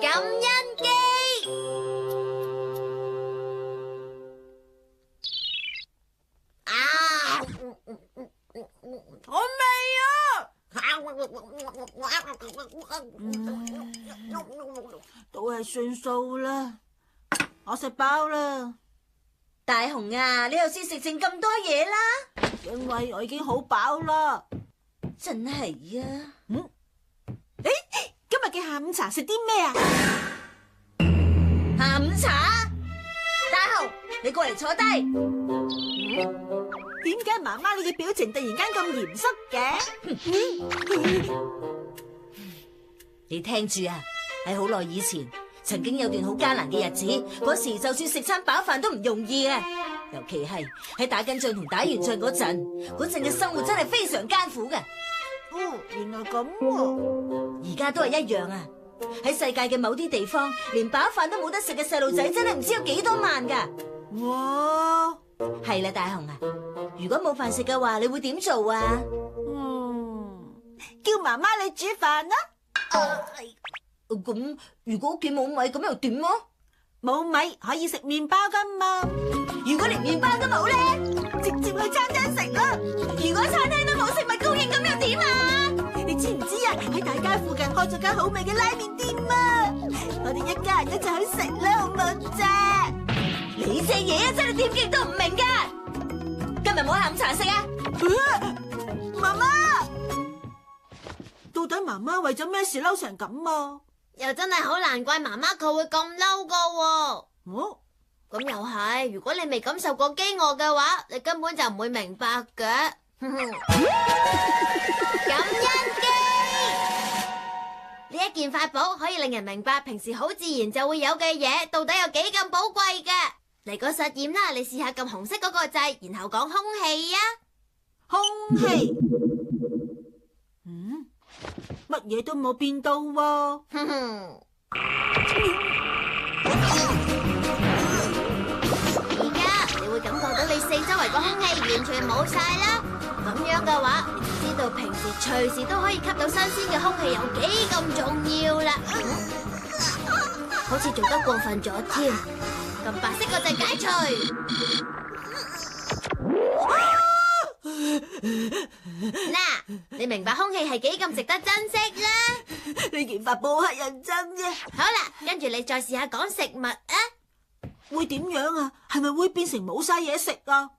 感恩機。好味啊！都係算數啦，我食飽啦。大雄啊，你又先食剩咁多嘢啦？因為我已經好飽啦。真係啊！今日嘅下午茶食啲咩啊？下午茶，大雄，你過嚟坐低。點解媽媽你嘅表情突然間咁嚴肅嘅？你聽住啊！喺好耐以前，曾經有段好艱難嘅日子，嗰時就算食餐飽飯都唔容易啊！尤其係喺打緊仗同打完仗嗰陣嘅生活真係非常艱苦嘅。哦，原來咁喎。而家都係一樣啊！喺世界嘅某啲地方，連飽飯都冇得食嘅細路仔，真係唔知有幾多萬噶。哇！係啦，大雄啊，如果冇飯食嘅話，你會點做啊？叫媽媽你煮飯啦。咁如果屋企冇米，咁又點啊？冇米可以食麵包噶嘛？如果連麵包都冇咧，直接去餐廳食啦。如果餐廳都冇食物供應，咁又點啊？你知唔知啊？喺大街附近開咗間好味嘅拉麵店啊！我哋一家人一齊去食啦，好唔好啫？你隻嘢啊，真係點極都唔明噶！今日冇下午茶食啊！媽媽，到底媽媽為咗咩事嬲成咁啊？又真係好難怪媽媽佢會咁嬲噶喎。哦，咁又係，如果你未感受過飢餓嘅話，你根本就唔會明白嘅。感恩機呢一件法寶可以令人明白平時好自然就會有嘅嘢到底有幾咁寶貴嘅。嚟個實驗啦，你試下撳紅色嗰個掣，然後講空氣啊。空氣。乜嘢都冇變到喎。而家你會感覺到你四周圍個空氣完全冇晒啦。咁樣嘅話，你就知道平時隨時都可以吸到新鮮嘅空氣有幾咁重要啦。好似做得過分咗添。撳白色個掣解除。嗱，你明白空氣係幾咁值得珍惜啦。呢件法寶乞人憎啫。好啦，跟住你再試下講食物啊。會點樣啊？係咪會變成冇晒嘢食啊？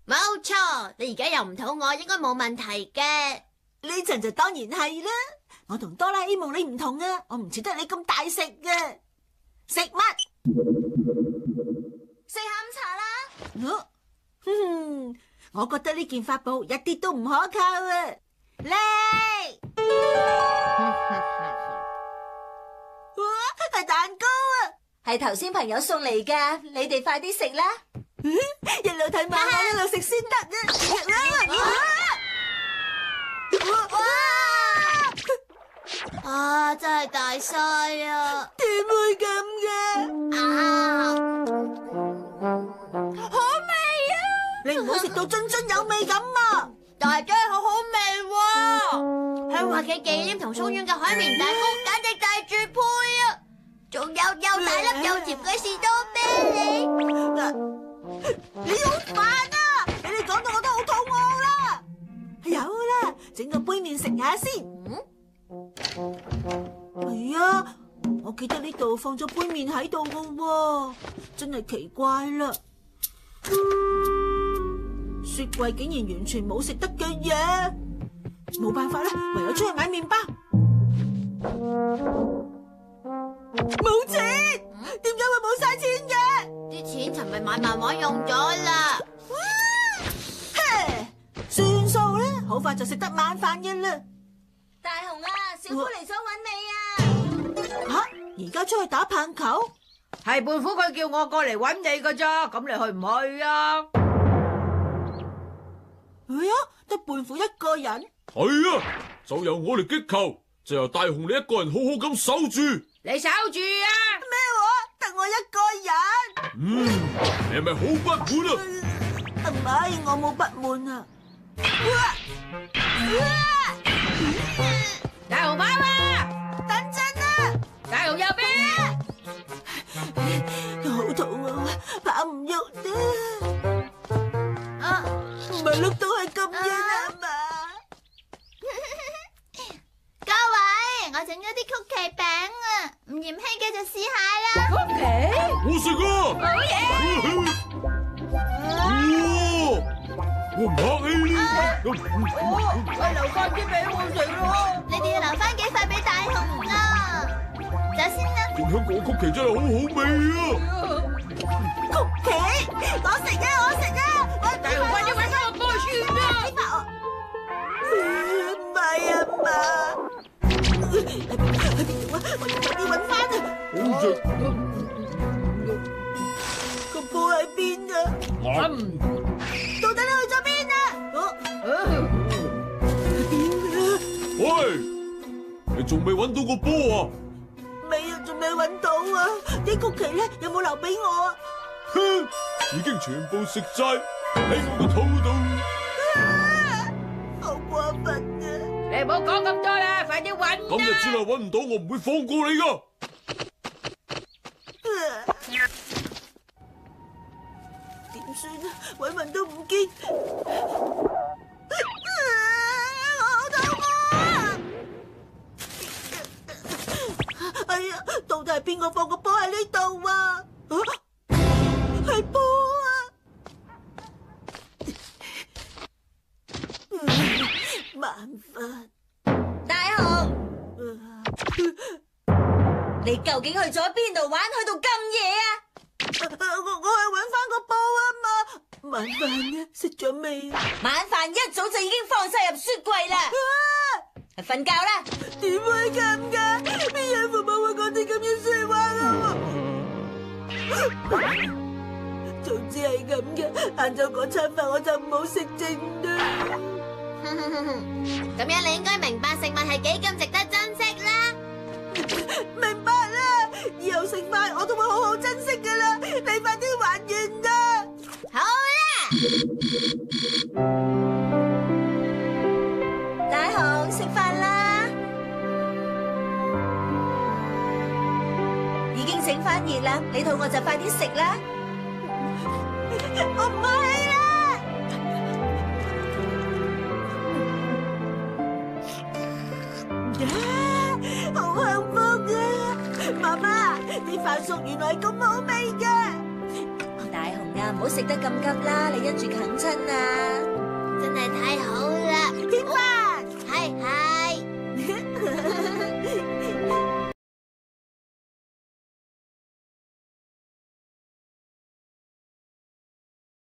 冇錯，你而家又唔肚餓，應該冇問題嘅。呢陣就當然係啦。我同哆啦 A 夢你唔同啊，我唔似得你咁大食嘅。食乜？食下午茶啦。我覺得呢件法寶一啲都唔可靠啊！嚟，哇，係蛋糕啊！係頭先朋友送嚟噶，你哋快啲食啦！一路睇媽媽一路食先得啊！啊，真係大晒啊！點會咁嘅？好味啊！你唔好食到津津有味咁啊！大姐好好味喎，香滑嘅忌廉同鬆軟嘅海綿蛋糕簡直大絕配啊！仲有又大粒又甜嘅士多啤梨。你好煩啊！俾你講到我都好肚餓啦。有啦，整個杯麵食下先。係啊，我記得呢度放咗杯麵喺度㗎喎，真係奇怪啦。雪櫃竟然完全冇食得嘅嘢，冇辦法啦，唯有出去買麵包。冇錢，點解會冇晒錢嘅？啲錢尋日買漫畫用咗啦。算數啦，好快就食得晚飯嘅啦。大雄啊，小夫嚟咗揾你啊！吓，而家出去打棒球？係胖虎佢叫我過嚟揾你噶咋，咁你去唔去啊？係啊，得胖虎一個人。係啊，就由我嚟擊球，就由大雄你一個人好好咁守住。你守住啊！咩話？得我一個人？你係咪好不滿啊？唔係，我冇不滿啊。大雄跑啊！等陣啊！大雄右邊。我整咗啲曲奇餅啊，唔嫌棄嘅就試下啦。曲奇？我食啊！好嘢！我唔客氣啦。我留翻啲俾我食咯。你哋要留翻幾塊俾大雄啊！走先啦。甜香果曲奇真係好好味啊！曲奇，我食啊，我食啊，大雄快啲搵翻個波穿啦！唔係啊嘛，喺邊度啊？我要快啲搵翻啊！好食。個波喺邊啊？到底你去咗邊啊？喂，你仲未搵到個波啊？未啊，仲未搵到啊！啲曲奇咧有冇留俾我啊？哼，已經全部食晒喺我個肚度。好過分啊！你唔好講咁多啦，快啲搵啦！咁就知啦，搵唔到我唔會放過你噶。點算啊？偉文都唔見，我好肚餓啊！哎呀，到底係邊個放個波喺呢度啊？係波啊！麻煩。大雄，你究竟去咗邊度玩？去到咁夜啊？我去搵翻個波啊嘛！晚飯啊，食咗未啊？晚飯一早就已經放晒入雪櫃啦，去瞓覺啦。點會咁噶？邊有父母會講啲咁嘅說話啊？總之係咁嘅，晏晝嗰餐飯我就唔好食剩啦。咁樣你應該明白食物係幾咁值得珍惜啦。明白啦，以後食飯我都會好好珍惜噶啦。你快啲還願啦！好啦，大雄，食飯啦，已經整翻熱啦，你肚餓就快啲食啦。我唔可以啦！好幸福啊！媽媽，啲飯餸原來咁好味嘅。大雄啊，唔好食得咁急啦，你因住啃親啊！真係